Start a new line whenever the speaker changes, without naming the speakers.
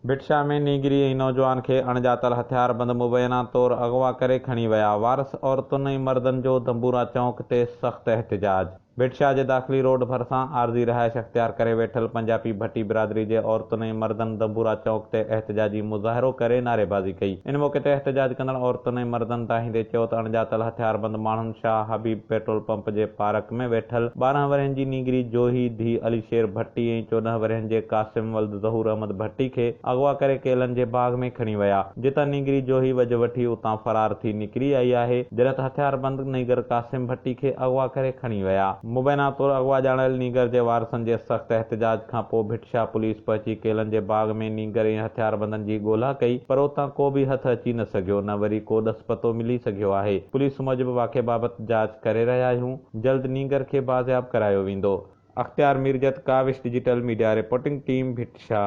भिटशा में नीगरी ऐं नौजवान खे अणॼातल हथियारबंद मुबैना तौरु अगवा करे खणी विया। वारस औरतुनि ऐं मर्दनि जो दंबूरा चौक ते सख़्त एहतिजाज। भिटशा जे दाख़िली रोड भरिसां आरज़ी रहाइश अख़्तियार करे वेठल पंजाबी भट्टी बिरादरी जे औरतुनि ऐं मर्दनि दंबूरा चौक ते एहतिजाजी मुज़ाहिरो करे नारेबाज़ी कई। इन मौक़े ते एहतिजाज कंदड़ औरतुनि ऐं मर्दनि ताहींदे चयो त अणॼातल हथियारबंद माण्हुनि शाह हबीब पेट्रोल पंप जे पार्क में वेठल 12 वरहनि जी नीगरी जोही धी अलीशेर भट्टी ऐं 14 वरहनि जे कासिम वल्द ज़हूर अहमद भट्टी खे अगवा करे केलनि जे बाग़ में खणी विया, जितां नीगरी जोही वॼ वठी उतां फरार थी निकिरी आई आहे, जॾहिं त हथियारबंद नीगर कासिम भट्टी खे अगवा करे खणी विया। मुबैना तौरु अगवा ॼाणायल नीगर जे वारसनि जे सख़्त एहतिजाज खां पोइ भिटशा पुलिस पहुची केलनि जे बाग़ में नीगर ऐं हथियारबंदनि जी ॻोल्हा कई, पर उतां को बि हथ अची न सघियो, न वरी को ॾस पतो मिली सघियो आहे। पुलिस मूजिबि वाक़े बाबति जांच करे रहिया आहियूं। जल्द नीगर खे बाज़ियाब करायो वेंदो। अख़्तियार मीरजत, Kaavish digital media reporting team, भिटशा।